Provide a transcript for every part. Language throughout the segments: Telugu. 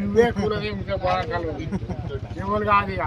నువ్వే కూరని ఇంకా బాగా ఎవరు కాదు ఇక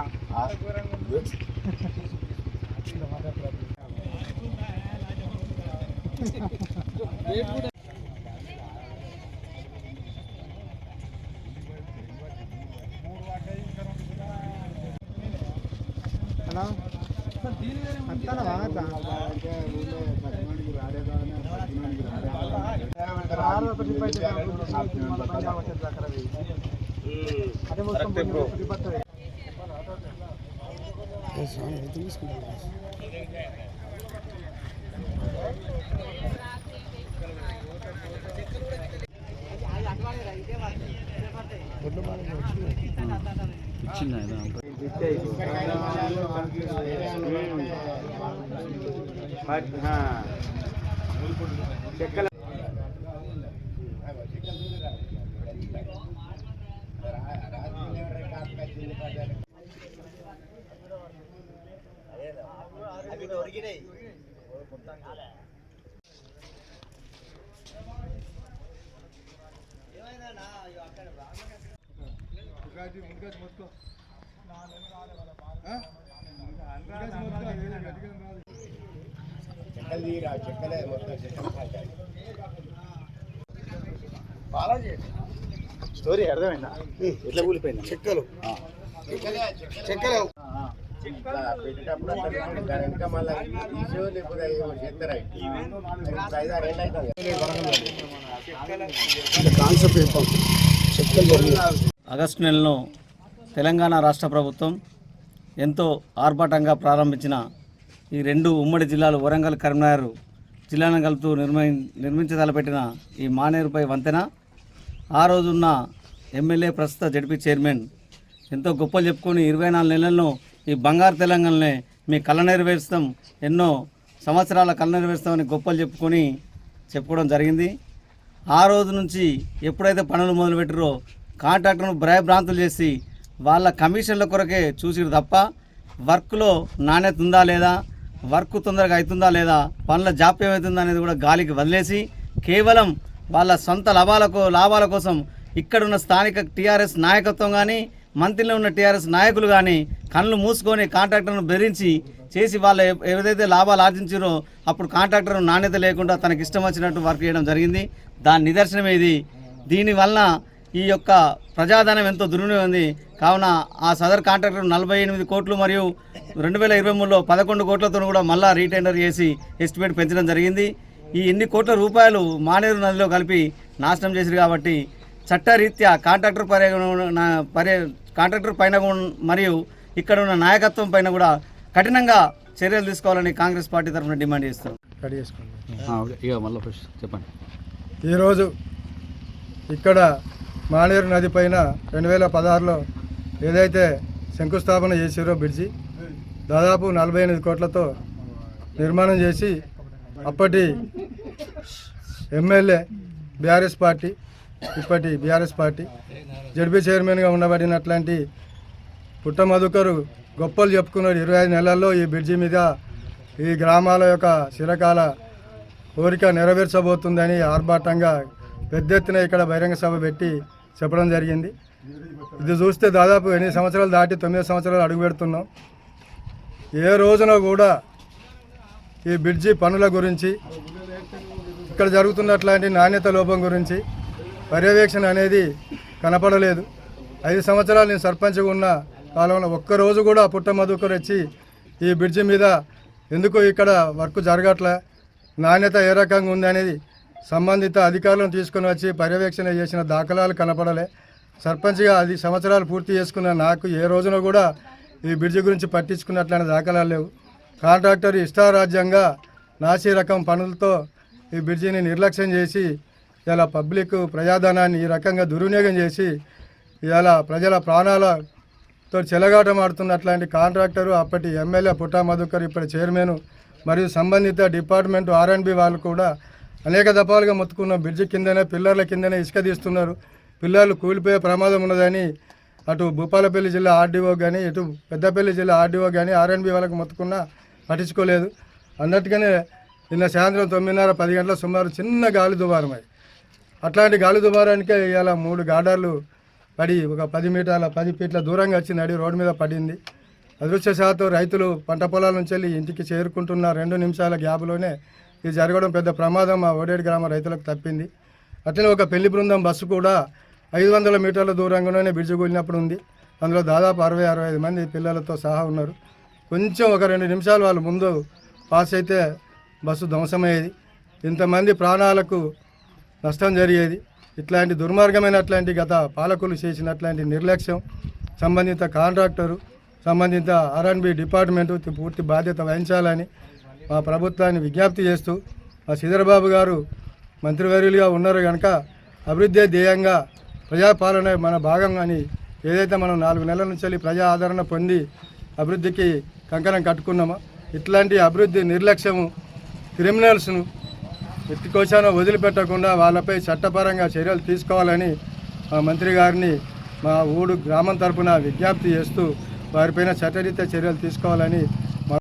చెక్కల స్టోరీ అర్థమైందా ఎట్లా కూలిపోయింది చెక్కలు చెక్కలు ఆగస్టు నెలలో తెలంగాణ రాష్ట్ర ప్రభుత్వం ఎంతో ఆర్భాటంగా ప్రారంభించిన ఈ రెండు ఉమ్మడి జిల్లాలు వరంగల్ కరీంనగర్ జిల్లాను కలుపుతూ నిర్మించదలపెట్టిన ఈ మానేరుపై వంతెన ఆ రోజున్న ఎమ్మెల్యే ప్రస్తుత జడ్పీ చైర్మన్ ఎంతో గొప్పలు చెప్పుకొని 24 నెలలను ఈ బంగారు తెలంగాణనే మీ కళ నెరవేరుస్తాం ఎన్నో సంవత్సరాల కళ నెరవేరుస్తామని గొప్పలు చెప్పుకోవడం జరిగింది. ఆ రోజు నుంచి ఎప్పుడైతే పనులు మొదలుపెట్టారో కాంట్రాక్టర్ను భయభ్రాంతులు చేసి వాళ్ళ కమిషన్ల కొరకే చూసిరు తప్ప వర్క్లో నాణ్యత ఉందా లేదా, వర్క్ తొందరగా అవుతుందా లేదా, పనుల జాప్యం అవుతుందా అనేది కూడా గాలికి వదిలేసి కేవలం వాళ్ళ సొంత లాభాల కోసం ఇక్కడున్న స్థానిక టీఆర్ఎస్ నాయకత్వం కానీ మంత్రిలో ఉన్న టీఆర్ఎస్ నాయకులు కానీ కళ్ళు మూసుకొని కాంట్రాక్టర్ను బెదిరించి చేసి వాళ్ళు ఏదైతే లాభాలు ఆర్జించారో అప్పుడు కాంట్రాక్టర్ నాణ్యత లేకుండా తనకి ఇష్టం వచ్చినట్టు వర్క్ చేయడం జరిగింది. దాని నిదర్శనమే ఇది. దీనివల్ల ఈ యొక్క ప్రజాధనం ఎంతో దుర్వినియోగం ఉంది. కావున ఆ సదర్ కాంట్రాక్టర్ 48 కోట్లు మరియు 2023లో 11 కోట్లతో కూడా మళ్ళా రీటెండర్ చేసి ఎస్టిమేట్ పెంచడం జరిగింది. ఈ ఎన్ని కోట్ల రూపాయలు మానేరు నదిలో కలిపి నాశనం చేశారు. కాబట్టి చట్టరీత్యా కాంట్రాక్టర్ పైన మరియు ఇక్కడ ఉన్న నాయకత్వం పైన కూడా కఠినంగా చర్యలు తీసుకోవాలని కాంగ్రెస్ పార్టీ తరఫున డిమాండ్ చేస్తాం. చెప్పండి. ఈరోజు ఇక్కడ మానేరు నది పైన 2016లో ఏదైతే శంకుస్థాపన చేసారో బ్రిడ్జి దాదాపు 48 కోట్లతో నిర్మాణం చేసి అప్పటి ఎమ్మెల్యే బీఆర్ఎస్ పార్టీ ఇప్పటి బీఆర్ఎస్ పార్టీ జడ్పీ చైర్మన్గా ఉండబడినట్లాంటి పుట్ట మధుకరు గొప్పలు చెప్పుకున్నాడు. 25 నెలల్లో ఈ బ్రిడ్జి మీద ఈ గ్రామాల యొక్క చిరకాల కోరిక నెరవేర్చబోతుందని ఆర్భాటంగా పెద్ద ఎత్తున ఇక్కడ బహిరంగ సభ పెట్టి చెప్పడం జరిగింది. ఇది చూస్తే దాదాపు 8 సంవత్సరాలు దాటి 9 సంవత్సరాలు అడుగు పెడుతున్నాం. ఏ రోజున కూడా ఈ బ్రిడ్జి పనుల గురించి ఇక్కడ జరుగుతున్నట్లాంటి నాణ్యత లోపం గురించి పర్యవేక్షణ అనేది కనపడలేదు. 5 సంవత్సరాలు నేను సర్పంచ్గా ఉన్న కాలంలో ఒక్కరోజు కూడా పుట్ట మధుకర్ వచ్చి ఈ బ్రిడ్జి మీద ఎందుకు ఇక్కడ వర్క్ జరగట్లే, నాణ్యత ఏ రకంగా ఉంది అనేది సంబంధిత అధికారులను తీసుకొని వచ్చి పర్యవేక్షణ చేసిన దాఖలాలు కనపడలే. సర్పంచ్గా 10 సంవత్సరాలు పూర్తి చేసుకున్న నాకు ఏ రోజున కూడా ఈ బ్రిడ్జి గురించి పట్టించుకున్నట్లయిన దాఖలాలు లేవు. కాంట్రాక్టర్ ఇష్టారాజ్యంగా నాసి రకం పనులతో ఈ బ్రిడ్జిని నిర్లక్ష్యం చేసి ఇలా పబ్లిక్ ప్రజాధనాన్ని ఈ రకంగా దుర్వినియోగం చేసి ఇలా ప్రజల ప్రాణాలతో చెలగాటమాడుతున్నట్లాంటి కాంట్రాక్టరు అప్పటి ఎమ్మెల్యే పుట్ట మధుకర్ ఇప్పటి చైర్మన్ మరియు సంబంధిత డిపార్ట్మెంట్ R&B వాళ్ళు కూడా అనేక దఫాలుగా మొత్తుకున్న బ్రిడ్జి కిందనే పిల్లర్ల కిందనే ఇసుక తీస్తున్నారు, పిల్లర్లు కూలిపోయే ప్రమాదం ఉన్నదని అటు భూపాలపల్లి జిల్లా RDO కానీ ఇటు పెద్దపల్లి జిల్లా RDO కానీ R&B వాళ్ళకి మొత్తుకున్నా పట్టించుకోలేదు. అన్నట్టుగానే నిన్న సాయంత్రం 9:30-10 గంటల సుమారు చిన్న గాలి దుమారం అయి అట్లాంటి గాలి దుమారానికే ఇవాళ 3 గార్డర్లు పడి ఒక 10 ఫీట్ల దూరంగా వచ్చి నడి రోడ్డు మీద పడింది. అదృష్టశాత్తు రైతులు పంట పొలాల నుంచి వెళ్ళి ఇంటికి చేరుకుంటున్న 2 నిమిషాల గ్యాప్లోనే ఇది జరగడం పెద్ద ప్రమాదం మా ఓడేడు గ్రామ రైతులకు తప్పింది. అట్లనే ఒక పెళ్లి బృందం బస్సు కూడా 500 మీటర్ల దూరంగానే బ్రిడ్జి కూలినప్పుడు ఉంది. అందులో దాదాపు 60-65 మంది పిల్లలతో సహా ఉన్నారు. కొంచెం ఒక 2 నిమిషాలు వాళ్ళు ముందు పాస్ అయితే బస్సు ధ్వంసమయ్యేది. ఇంతమంది ప్రాణాలకు నష్టం జరిగేది. ఇట్లాంటి దుర్మార్గమైనట్లాంటి గత పాలకులు చేసినట్లాంటి నిర్లక్ష్యం సంబంధిత కాంట్రాక్టరు సంబంధిత R&B డిపార్ట్మెంటు పూర్తి బాధ్యత వహించాలని మా ప్రభుత్వాన్ని విజ్ఞప్తి చేస్తూ మా శ్రీధరబాబు గారు మంత్రివర్యులుగా ఉన్నారు కనుక అభివృద్ధి ధ్యేయంగా ప్రజాపాలన మన భాగం అని ఏదైతే మనం 4 నెలల నుంచి ప్రజా ఆదరణ పొంది అభివృద్ధికి కంకణం కట్టుకున్నామో ఇట్లాంటి అభివృద్ధి నిర్లక్ష్యము క్రిమినల్స్ను ఎత్తికోశాన వదిలిపెట్టకుండా వాళ్ళపై చట్టపరంగా చర్యలు తీసుకోవాలని మా మంత్రి గారిని మా ఊడు గ్రామం తరపున విజ్ఞప్తి చేస్తూ వారిపైన చట్టరీత్యా చర్యలు తీసుకోవాలని